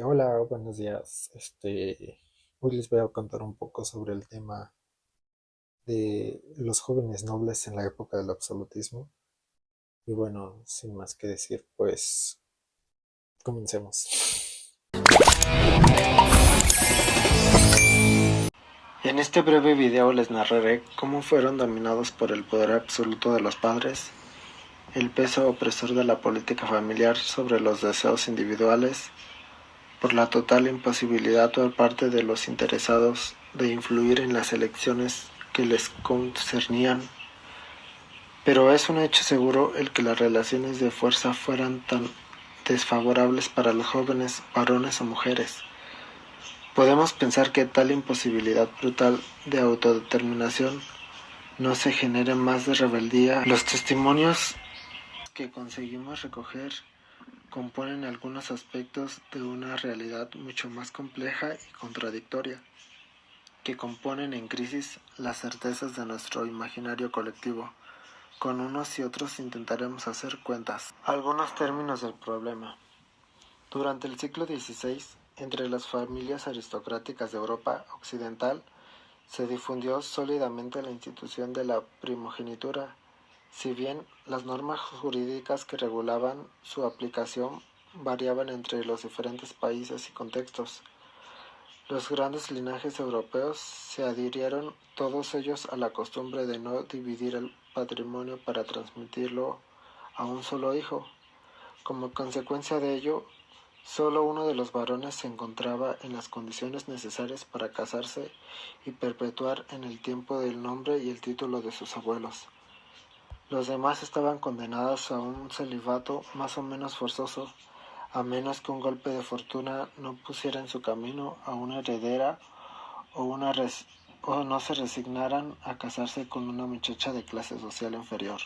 Hola, buenos días. Hoy les voy a contar un poco sobre el tema de los jóvenes nobles en la época del absolutismo. Y bueno, sin más que decir, pues comencemos. En este breve video les narraré cómo fueron dominados por el poder absoluto de los padres, el peso opresor de la política familiar sobre los deseos individuales, por la total imposibilidad por parte de los interesados de influir en las elecciones que les concernían. Pero es un hecho seguro el que las relaciones de fuerza fueran tan desfavorables para los jóvenes varones o mujeres. Podemos pensar que tal imposibilidad brutal de autodeterminación no se genere más de rebeldía. Los testimonios que conseguimos recoger componen algunos aspectos de una realidad mucho más compleja y contradictoria, que componen en crisis las certezas de nuestro imaginario colectivo. Con unos y otros intentaremos hacer cuentas. Algunos términos del problema. Durante el siglo XVI, entre las familias aristocráticas de Europa occidental, se difundió sólidamente la institución de la primogenitura, si bien las normas jurídicas que regulaban su aplicación variaban entre los diferentes países y contextos. Los grandes linajes europeos se adhirieron todos ellos a la costumbre de no dividir el patrimonio para transmitirlo a un solo hijo. Como consecuencia de ello, solo uno de los varones se encontraba en las condiciones necesarias para casarse y perpetuar en el tiempo el nombre y el título de sus abuelos. Los demás estaban condenados a un celibato más o menos forzoso, a menos que un golpe de fortuna no pusiera en su camino a una heredera o no se resignaran a casarse con una muchacha de clase social inferior.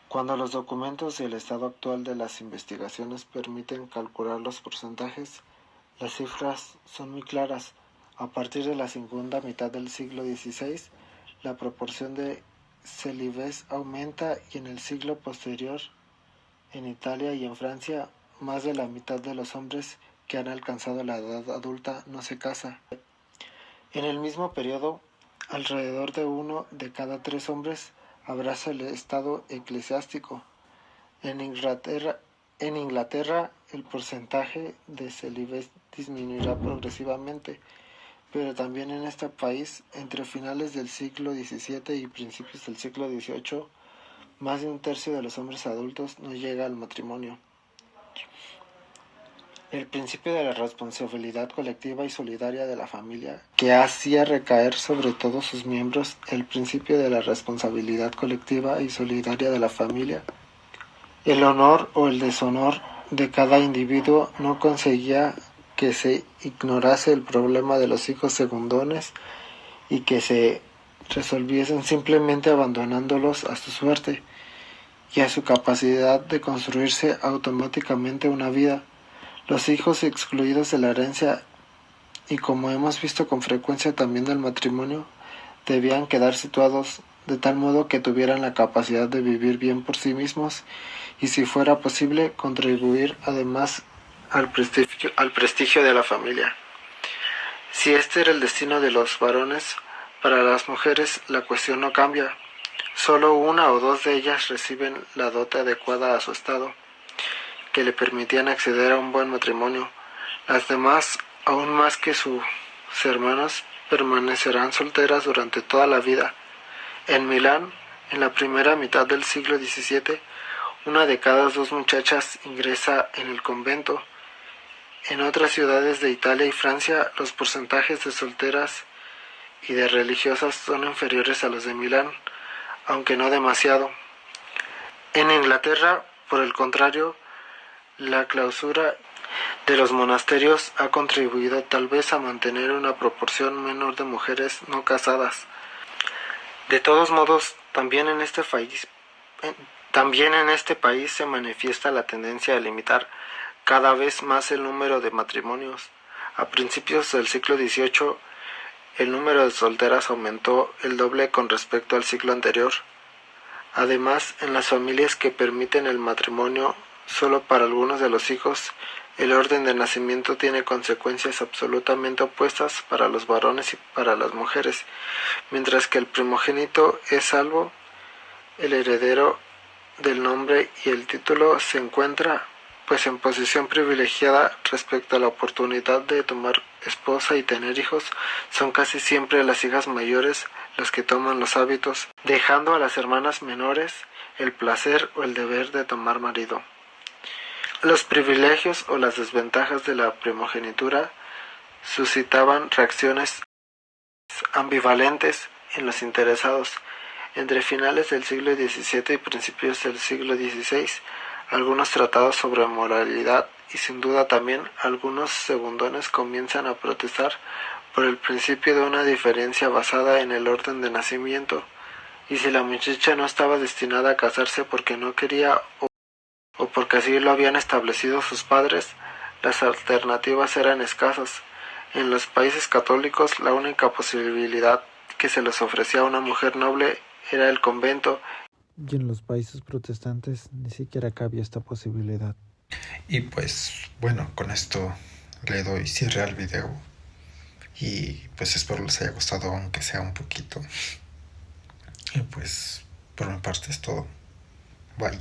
Cuando los documentos y el estado actual de las investigaciones permiten calcular los porcentajes, las cifras son muy claras. A partir de la segunda mitad del siglo XVI, la proporción de célibes aumenta y en el siglo posterior, en Italia y en Francia, más de la mitad de los hombres que han alcanzado la edad adulta no se casa. En el mismo periodo, alrededor de uno de cada tres hombres abraza el estado eclesiástico. En Inglaterra el porcentaje de célibes disminuirá progresivamente, pero también en este país, entre finales del siglo XVII y principios del siglo XVIII, más de un tercio de los hombres adultos no llega al matrimonio. El principio de la responsabilidad colectiva y solidaria de la familia, que hacía recaer sobre todos sus miembros el principio de la responsabilidad colectiva y solidaria de la familia, el honor o el deshonor de cada individuo no conseguía que se ignorase el problema de los hijos segundones y que se resolviesen simplemente abandonándolos a su suerte y a su capacidad de construirse automáticamente una vida. Los hijos excluidos de la herencia y, como hemos visto con frecuencia también del matrimonio, debían quedar situados de tal modo que tuvieran la capacidad de vivir bien por sí mismos y, si fuera posible, contribuir además al prestigio de la familia. Si este era el destino de los varones, para las mujeres la cuestión no cambia. Solo una o dos de ellas reciben la dote adecuada a su estado, que le permitían acceder a un buen matrimonio. Las demás, aún más que sus hermanos, permanecerán solteras durante toda la vida. En Milán, en la primera mitad del siglo XVII, una de cada dos muchachas ingresa en el convento. En otras ciudades de Italia y Francia, los porcentajes de solteras y de religiosas son inferiores a los de Milán, aunque no demasiado. En Inglaterra, por el contrario, la clausura de los monasterios ha contribuido tal vez a mantener una proporción menor de mujeres no casadas. De todos modos, también en este país se manifiesta la tendencia a limitar cada vez más el número de matrimonios. A principios del siglo XVIII, el número de solteras aumentó el doble con respecto al siglo anterior. Además, en las familias que permiten el matrimonio solo para algunos de los hijos, El orden de nacimiento tiene consecuencias absolutamente opuestas para los varones y para las mujeres. Mientras que el primogénito es salvo, el heredero del nombre y el título se encuentra pues en posición privilegiada respecto a la oportunidad de tomar esposa y tener hijos. Son casi siempre las hijas mayores las que toman los hábitos, dejando a las hermanas menores el placer o el deber de tomar marido. Los privilegios o las desventajas de la primogenitura suscitaban reacciones ambivalentes en los interesados. Entre finales del siglo XVII y principios del siglo XVI, algunos tratados sobre moralidad y sin duda también algunos segundones comienzan a protestar por el principio de una diferencia basada en el orden de nacimiento, y si la muchacha no estaba destinada a casarse porque no quería o porque así lo habían establecido sus padres, las alternativas eran escasas. En los países católicos la única posibilidad que se les ofrecía a una mujer noble era el convento, y en los países protestantes ni siquiera cabía esta posibilidad. Y pues bueno, con esto le doy cierre al video y pues espero les haya gustado aunque sea un poquito. Y pues por mi parte es todo. Bye.